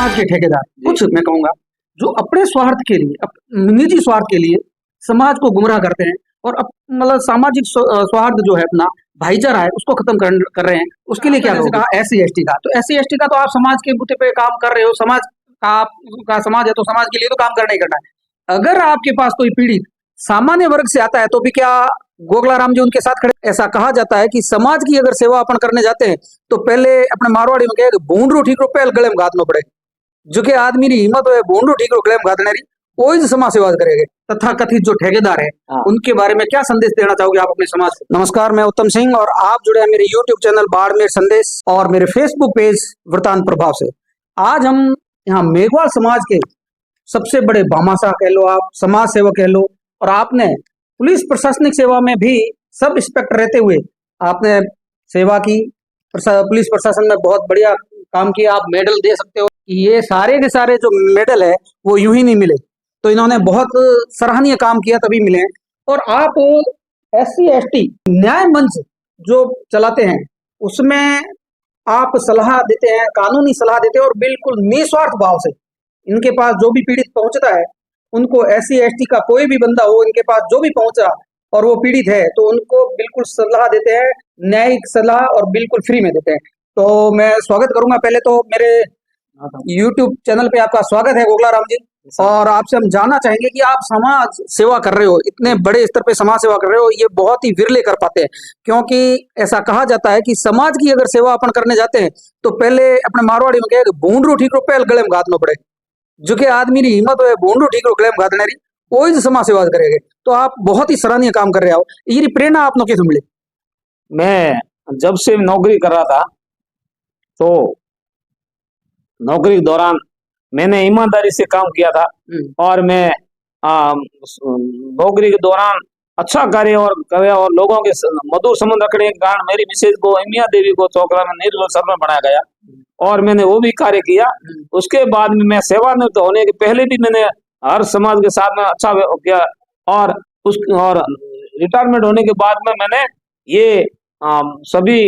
समाज के ठेकेदार कुछ मैं कहूंगा जो अपने स्वार्थ के लिए निजी स्वार्थ के लिए समाज को गुमराह करते हैं और मतलब सामाजिक सौहार्द जो है अपना भाईचारा है उसको खत्म कर रहे हैं। उसके लिए क्या कहा SC ST का, तो SC ST का तो आप समाज के बूते पे काम कर रहे हो, समाज का आपका समाज है तो समाज के लिए तो काम करना ही करना है। अगर आपके पास कोई पीड़ित सामान्य वर्ग से आता है तो भी क्या गोगला राम जी उनके साथ खड़े? ऐसा कहा जाता है कि समाज की अगर सेवा अपन करने जाते हैं तो पहले अपने मारवाड़ी में कहे भूंडरू ठीक रो पहल गले में घातनो पड़े, जो कि आदमी की हिम्मत हो भूंडरू ठीक रो गले में घातने रही कोई समाज सेवा करेंगे। तथा कथित जो ठेकेदार है उनके बारे में क्या संदेश देना चाहोगे आप अपने समाज को? नमस्कार, मैं उत्तम सिंह और आप जुड़े हैं मेरे YouTube चैनल बाड़मेर संदेश और मेरे Facebook पेज वृतांत प्रभाव से। आज हम यहाँ मेघवाल समाज के सबसे बड़े भामाशाह कह लो, आप समाज सेवक कह लो, और आपने पुलिस प्रशासनिक सेवा में भी सब इंस्पेक्टर रहते हुए आपने सेवा की, पुलिस प्रशासन में बहुत बढ़िया काम किया। आप मेडल दे सकते हो, ये सारे के सारे जो मेडल है वो यूं ही नहीं मिले, तो इन्होंने बहुत सराहनीय काम किया तभी मिले। और आप SC ST न्याय मंच जो चलाते हैं उसमें आप सलाह देते हैं, कानूनी सलाह देते हैं और बिल्कुल निस्वार्थ भाव से इनके पास जो भी पीड़ित पहुंचता है उनको SC ST का कोई भी बंदा हो इनके पास जो भी पहुंचा और वो पीड़ित है तो उनको बिल्कुल सलाह देते हैं, न्यायिक सलाह और बिल्कुल फ्री में देते हैं। तो मैं स्वागत करूंगा, पहले तो मेरे YouTube चैनल पे आपका स्वागत है गोगला राम जी, और आपसे हम जानना चाहेंगे कि आप समाज सेवा कर रहे हो, इतने बड़े स्तर पे समाज सेवा कर रहे हो, ये बहुत ही विरले कर पाते हैं, क्योंकि ऐसा कहा जाता है कि समाज की अगर सेवा अपन करने जाते हैं तो पहले अपने मारवाड़ी में कहे भूंडरू ठीक रो पहल गले में घातनो पड़े, जो कि आदमी की हिम्मत हो भूंडरू ठीक रो गले में घातने रही कोई समाज सेवा करेंगे। तो आप बहुत ही सराहनीय काम कर रहे हो, ये प्रेरणा आप लोग कैसे मिले? मैं जब से नौकरी कर रहा था तो नौकरी के दौरान मैंने ईमानदारी से काम किया था और मैं नौकरी के दौरान अच्छा कार्य और लोगों के मधुर संबंध रखने के कारण मेरी मिसेज को इमिया देवी को चौकड़ा में निर्मल सरपंच बनाया गया और मैंने वो भी कार्य किया। उसके बाद में मैं सेवानिवृत्त होने के पहले भी मैंने हर समाज के साथ में अच्छा किया और रिटायरमेंट होने के बाद में मैंने ये सभी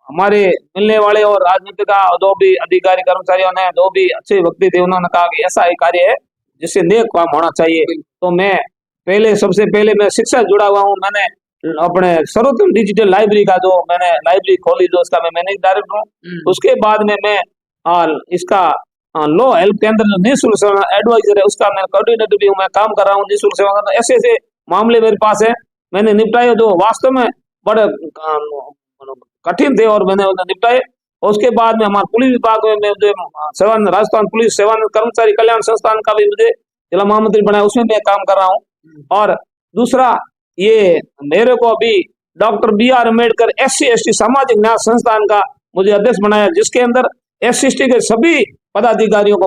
हमारे मिलने वाले और राजनीतिक जो भी अधिकारी कर्मचारियों ने जो भी अच्छे व्यक्ति थे उन्होंने कहा कि ऐसा एक कार्य है जिससे नेक काम होना चाहिए। तो मैं सबसे पहले मैं शिक्षा जुड़ा हुआ हूँ। मैंने अपने सर्वोत्तम डिजिटल लाइब्रेरी का जो मैंने लाइब्रेरी खोली जो उसका मैं मैनेजिंग डायरेक्टर हूँ। उसके बाद में मैं इसका लो हेल्प केंद्र जो निःशुल्क सेवा एडवाइजर है उसका मैं कोऑर्डिनेटर भी हूँ, मैं काम कर रहा हूँ निःशुल्क सेवा का। ऐसे ऐसे मामले मेरे पास है मैंने निपटाए जो वास्तव में बड़े कठिन थे और मैंने उन्हें निपटाए। उसके बाद में हमारे पुलिस विभाग में मुझे राजस्थान पुलिस सेवा कर्मचारी कल्याण संस्थान का भी मुझे जिला महामंत्री बनाया, उसमें मैं काम कर रहा हूँ। और दूसरा ये मेरे को अभी doctor BR Ambedkar SC ST सामाजिक न्याय संस्थान का मुझे अध्यक्ष बनाया, जिसके अंदर SC ST के सभी पदाधिकारियों को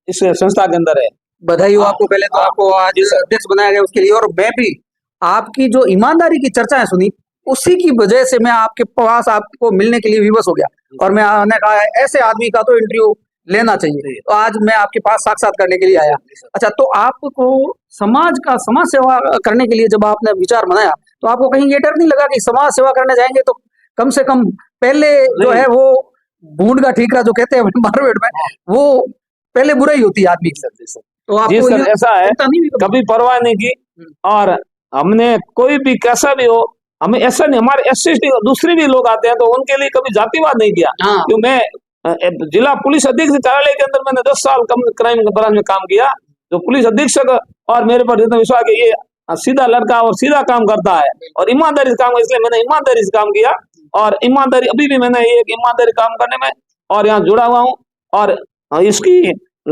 इस संस्था के अंदर है। बधाई हो आपको, पहले तो आपको आज अध्यक्ष बनाया गया उसके लिए। और मैं भी आपकी जो ईमानदारी की चर्चाएं सुनी उसी की वजह से मैं आपके पास आपको मिलने के लिए विवश हो गया और मैंने कहा ऐसे आदमी का तो इंटरव्यू लेना चाहिए, तो आज मैं आपके पास साक्षात करने के लिए आया। अच्छा, तो आपको समाज सेवा करने के लिए जब आपने विचार बनाया तो आपको कहीं ये डर नहीं लगा कि समाज सेवा करने जाएंगे तो कम से कम पहले जो है वो भूंड का ठीकरा जो कहते हैं मारवाड़ में वो पहले बुराई होती है आदमी की? तो आपको सर ऐसा है कभी परवाह नहीं की और हमने कोई भी कैसा भी हो हमें ऐसा नहीं, हमारे SC ST दूसरे भी लोग आते हैं तो उनके लिए कभी जातिवाद नहीं किया। क्यों मैं जिला पुलिस अधीक्षक कार्यालय के अंदर मैंने 10 साल क्राइम के दौरान में काम किया, जो पुलिस अधीक्षक और मेरे पर जितना विश्वास है ये सीधा लड़का और सीधा काम करता है और ईमानदारी से काम, इसलिए मैंने ईमानदारी से काम किया और ईमानदारी अभी भी मैंने ये ईमानदारी काम करने में और यहाँ जुड़ा हुआ हूँ और इसकी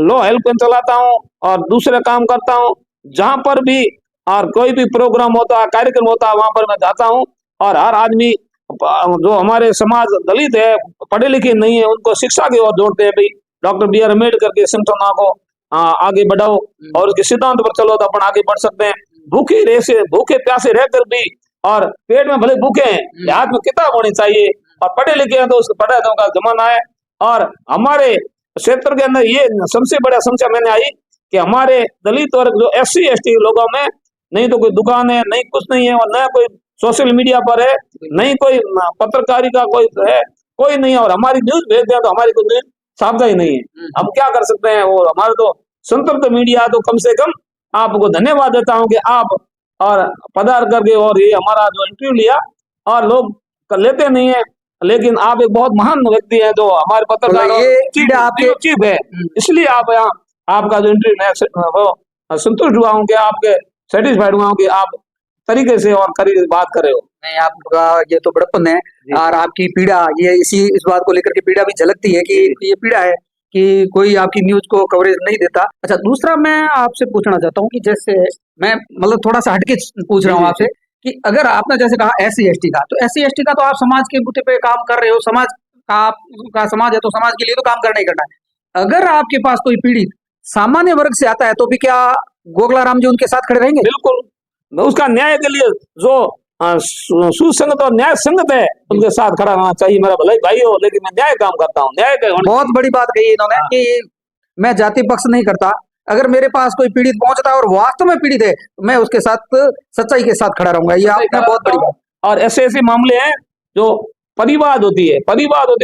लो हेल्प चलाता हूँ और दूसरे काम करता हूँ। जहाँ पर भी और कोई भी प्रोग्राम होता है कार्यक्रम होता है वहां पर मैं जाता हूँ और हर आदमी जो हमारे समाज दलित है पढ़े लिखे नहीं है उनको शिक्षा की ओर जोड़ते हैं। भाई डॉक्टर BR अम्बेडकर के संकल्पना को आगे बढ़ाओ और उसके सिद्धांत पर चलो तो अपन आगे बढ़ सकते हैं। भूखे प्यासे रहकर भी और पेट में भले भूखे हैं हाथ में किताब होनी चाहिए और पढ़े लिखे हैं तो उसको पढ़ाई का जमाना है। और हमारे क्षेत्र के अंदर ये सबसे बड़ा समस्या मैंने आई कि हमारे दलित वर्ग जो SC ST लोगों में नहीं तो कोई दुकान है, नहीं कुछ नहीं है और न कोई सोशल मीडिया पर है, नहीं कोई पत्रकारिता कोई है, कोई नहीं है। और हमारी न्यूज भेजते हैं तो हमारी कोई न्यूज छापता ही नहीं है। हम क्या कर सकते हैं? और हमारे तो संतप्त मीडिया तो कम से कम आपको धन्यवाद देता हूं कि आप और पधार करके और ये हमारा जो इंटरव्यू लिया, और लोग लेते नहीं है, लेकिन आप एक बहुत महान व्यक्ति है जो हमारे पत्रकार मतलब और ये चीफ आपके चीफ है, इसलिए आप यहाँ आपका जो इंटरव्यू वो संतुष्ट हुआ हूँ कि आपके सेटिस्फाइड हुआ हूँ कि आप तरीके से और करीब बात कर रहे हो। नहीं, आपका ये तो बड़प्पन है। और आपकी पीड़ा, ये इस बात को लेकर के पीड़ा भी झलकती है कि ये पीड़ा है कि कोई आपकी न्यूज को कवरेज नहीं देता। अच्छा, दूसरा मैं आपसे पूछना चाहता हूँ कि जैसे मैं मतलब थोड़ा सा हटके पूछ रहा हूँ आपसे कि अगर आपने जैसे कहा SC ST का, तो SC ST का तो आप समाज के बूते पे काम कर रहे हो, समाज का आपका समाज है तो समाज के लिए तो काम करना ही करना है। अगर आपके पास कोई पीड़ित सामान्य वर्ग से आता है तो भी क्या गोगला राम जी उनके साथ खड़े रहेंगे? बिल्कुल, उसका न्याय के लिए जो सुसंगत और न्याय संगत है उनके साथ खड़ा रहना चाहिए। मेरा भले भाई हो, लेकिन मैं न्याय काम करता हूँ, न्याय का बहुत बड़ी बात कही इन्होंने कि मैं जाति पक्ष नहीं करता। अगर मेरे पास कोई पीड़ित पहुंचता है और वास्तव में पीड़ित है तो मैं उसके साथ सच्चाई के साथ खड़ा रहूंगा। ये आपने बहुत बड़ी बात। और ऐसे ऐसे मामले हैं जो परिवाद होती है,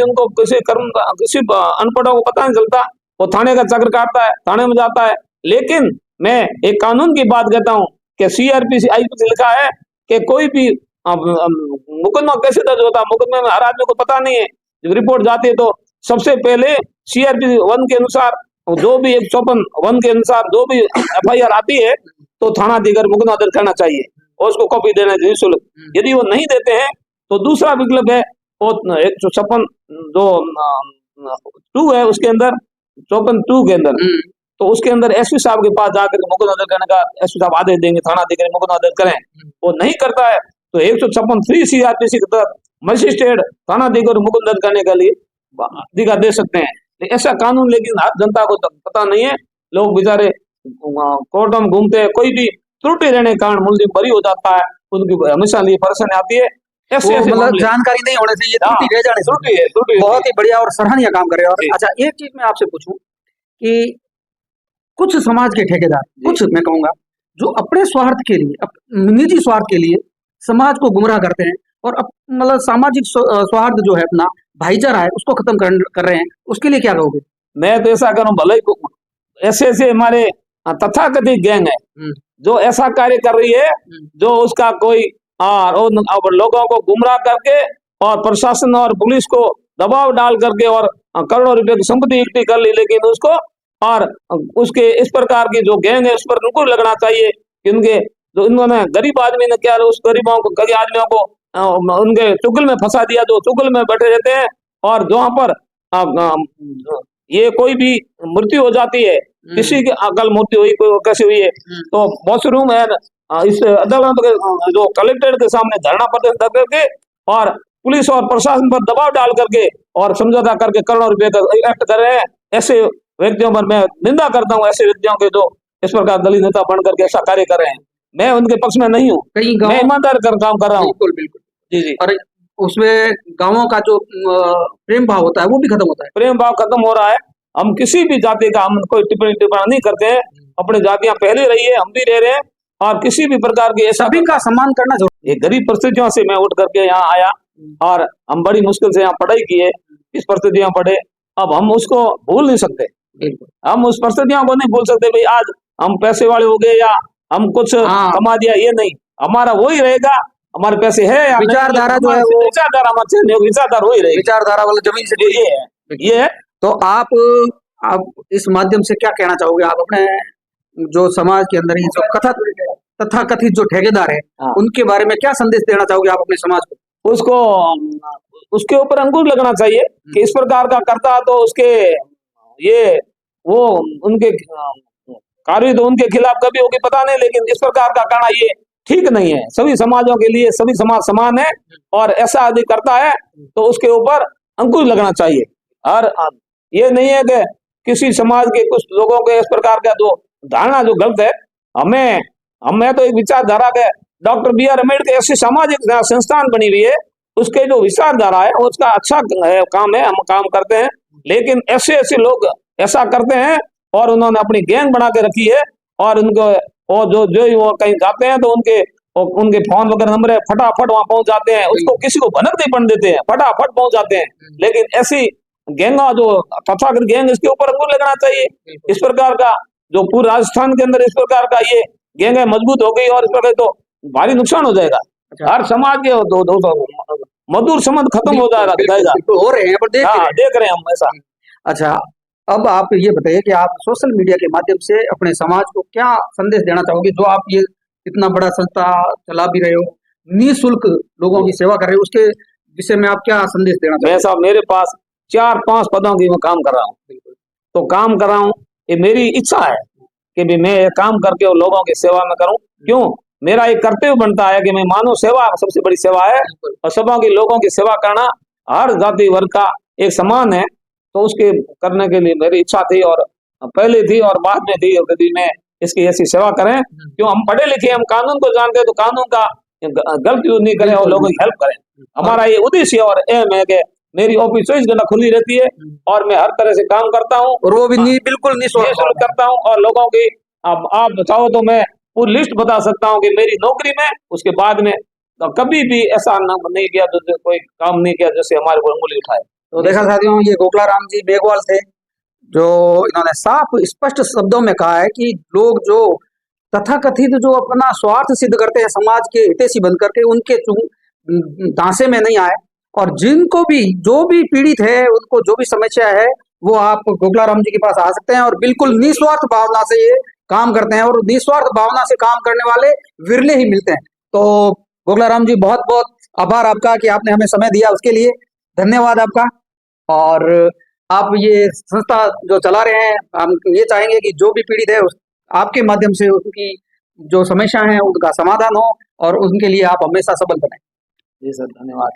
उनको किसी अनपढ़ों को पता नहीं चलता, वो थाने का चक्कर काटता है, थाने में जाता है। लेकिन मैं एक कानून की बात कहता हूँ कि CRPC IPC लिखा है कि कोई भी मुकदमा कैसे दर्ज होता है, मुकदमे में हर आदमी को पता नहीं है। जब रिपोर्ट जाती है तो सबसे पहले CRPC 1 के अनुसार, जो भी 154 के अनुसार जो भी FIR आती है तो थाना अधिकारी मुकदमा दर्ज करना चाहिए और उसको कॉपी देना चाहिए शुल्क। यदि वो नहीं देते हैं तो दूसरा विकल्प है, वो 156 जो 2 है उसके अंदर, 54(2) के अंदर, तो उसके अंदर SP साहब के पास जाकर मुकदमा दर्ज करने का SP साहब आदेश देंगे, थाना अधिकारी मुकदमा दर्ज करें। वो नहीं करता है तो 156(3) CRPC के तहत मजिस्ट्रेट थाना अधिकारी मुकदमा दर्ज करने के लिए अधिकार दे सकते हैं। ऐसा कानून लेकिन हर जनता को पता नहीं है। लोग बेचारे कोर्टों में घूमते हैं, कोई भी त्रुटि रहने के कारण मुलजिम बरी हो जाता है, उनकी हमेशा लिए परेशानी आती है। ऐसे मतलब जानकारी नहीं होने से ये त्रुटि रह जाने से। बहुत ही बढ़िया और सराहनीय काम कर रहे हो। और अच्छा, एक चीज मैं आपसे पूछूं कि कुछ समाज के ठेकेदार, कुछ मैं कहूंगा, जो अपने स्वार्थ के लिए, निजी स्वार्थ के लिए समाज को गुमराह करते हैं और मतलब सामाजिक सौहार्द जो है, अपना भाईचारा है, उसको खत्म कर रहे हैं, उसके लिए क्या कहोगे? मैं तो ऐसा करूं, भले ऐसे ऐसे हमारे तथाकथित गैंग है जो ऐसा कार्य कर रही है, जो उसका कोई लोगों को गुमराह करके और प्रशासन और पुलिस को दबाव डाल करके और करोड़ों रुपए की संपत्ति इकट्ठी कर ली, लेकिन उसको और उसके इस प्रकार की जो गैंग है उस पर उनको लगना चाहिए कि उनके जो इन्होंने गरीब आदमी ने क्या, उस गरीबों को, गरीब आदमियों को उनके चुगल में फंसा दिया, जो चुगल में बैठे रहते हैं। और जहाँ पर ये कोई भी मृत्यु हो जाती है, किसी की अकल मृत्यु हुई, कोई कैसे हुई है, तो वॉशरूम है इस अदालत के जो कलेक्टर के सामने धरना प्रदर्शन करके और पुलिस और प्रशासन पर दबाव डाल करके और समझौता करके करोड़ों रुपए का एक्ट कर रहे हैं। ऐसे व्यक्तियों पर मैं निंदा करता हूँ, ऐसे व्यक्तियों के जो इस प्रकार दलित नेता बन करके ऐसा कार्य कर रहे हैं। मैं उनके पक्ष में नहीं हूँ, मैं ईमानदार काम कर रहा हूँ। बिल्कुल बिल्कुल जी जी। और उसमें गांवों का जो प्रेम भाव होता है वो भी खत्म होता है। प्रेम भाव खत्म हो रहा है। हम किसी भी जाति का हम कोई टिप्पणी नहीं करते हैं, अपनी जातियां पहले रही है, हम भी रह रहे हैं, और किसी भी प्रकार के सभी का सम्मान करना जरूरी। ये गरीब परिस्थितियों से मैं उठ करके यहाँ आया और हम बड़ी मुश्किल से यहाँ पढ़ाई किए, इस परिस्थितियां पढ़े, अब हम उसको भूल नहीं सकते। हम उस परिस्थितियों को नहीं भूल सकते भाई आज हम पैसे वाले हो गए या हम कुछ कमा दिया, ये नहीं, हमारा वही रहेगा। हमारे पैसे है या विचारधारा जो है वो विचारधारा विचारधारा वही रहेगी, विचारधारा वाला जमीन से ये है। तो आप इस माध्यम से क्या कहना चाहोगे? आप अपने जो समाज के अंदर ही जो तथाकथित जो ठेकेदार है उनके बारे में क्या संदेश देना चाहोगे आप अपने समाज को? उसके ऊपर अंकुश लगना चाहिए कि इस प्रकार का करता तो उसके वो उनके कार्य तो उनके खिलाफ कभी होगी पता नहीं, लेकिन इस प्रकार का करना ये ठीक नहीं है। सभी समाजों के लिए सभी समाज समान है और ऐसा यदि करता है तो उसके ऊपर अंकुश लगना चाहिए। और ये नहीं है कि किसी समाज के कुछ लोगों के इस प्रकार का जो धारणा जो गलत है, हमें तो एक विचारधारा के डॉक्टर BR अम्बेडकर ऐसी सामाजिक संस्थान बनी हुई है, उसके जो विचारधारा है उसका अच्छा काम है, हम काम करते हैं। लेकिन ऐसे लोग ऐसा करते हैं और उन्होंने अपनी गैंग बना के रखी है और उनको और जो वो कहीं जाते हैं तो उनके फोन वगैरह नंबर है, फटाफट वहां पहुंच जाते हैं, उसको किसी को भनक नहीं पड़ने देते हैं, फटाफट पहुंच जाते हैं। लेकिन ऐसी गैंगा जो तथाकथित गैंग, इसके ऊपर अंकुश लगना चाहिए। इस प्रकार का जो पूरे राजस्थान के अंदर इस प्रकार का ये गैंग मजबूत हो गई और इस प्रकार तो भारी नुकसान हो जाएगा। अच्छा। हर समाज के मधुर संबंध खत्म हो जाएगा। बिल्कुल हो रहे हैं पर देख रहे हैं हम ऐसा। अच्छा, अब आप ये बताइए कि आप सोशल मीडिया के माध्यम से अपने समाज को क्या संदेश देना चाहोगे, जो आप ये इतना बड़ा संस्था चला भी रहे हो, निःशुल्क लोगों की सेवा कर रहे हो, उसके विषय में आप क्या संदेश देना मैं चाहोगे? साहब मेरे पास 4-5 पदों की मैं काम कर रहा हूँ, तो काम कर रहा हूँ, ये मेरी इच्छा है कि भी मैं ये काम करके और लोगों की सेवा में करूं। क्यों? मेरा एक कर्तव्य बनता है कि मैं मानव सेवा सबसे बड़ी सेवा है और सबों की लोगों की सेवा करना हर जाति वर्ग का एक समान है। तो उसके करने के लिए मेरी इच्छा थी और पहले थी और बाद में थी यदि मैं इसकी ऐसी सेवा करें। क्यों? हम पढ़े लिखे, हम कानून को जानते हैं, तो कानून का गलत यूज नहीं करें और लोगों की हेल्प करें। हमारा ये उद्देश्य और एम है कि मेरी ऑफिस 24 घंटा खुली रहती है और मैं हर तरह से काम करता हूँ और वो भी बिल्कुल निःशुल्क करता हूँ। और लोगों की अब आप चाहो तो मैं पूरी लिस्ट बता सकता हूँ कि मेरी नौकरी में उसके बाद में तो कभी भी ऐसा नहीं किया, तो कोई काम नहीं किया जैसे हमारे को उंगली उठाए। तो देखा साथियों, ये गोखलाराम जी मेघवाल थे, जो इन्होंने साफ स्पष्ट शब्दों में कहा है कि लोग जो तथाकथित जो अपना स्वार्थ सिद्ध करते हैं, समाज के हितैषी बन करके, उनके धांसे में नहीं आए और जिनको भी जो भी पीड़ित है, उनको जो भी समस्या है, वो आप गोखलाराम जी के पास आ सकते हैं और बिल्कुल निस्वार्थ भावना से ये काम करते हैं और निस्वार्थ भावना से काम करने वाले विरले ही मिलते हैं। तो गोखलाराम जी, बहुत बहुत आभार आपका कि आपने हमें समय दिया, उसके लिए धन्यवाद आपका। और आप ये संस्था जो चला रहे हैं, हम ये चाहेंगे कि जो भी पीड़ित है आपके माध्यम से उनकी जो समस्या है उनका समाधान हो और उनके लिए आप हमेशा सबल बने। जी सर, धन्यवाद।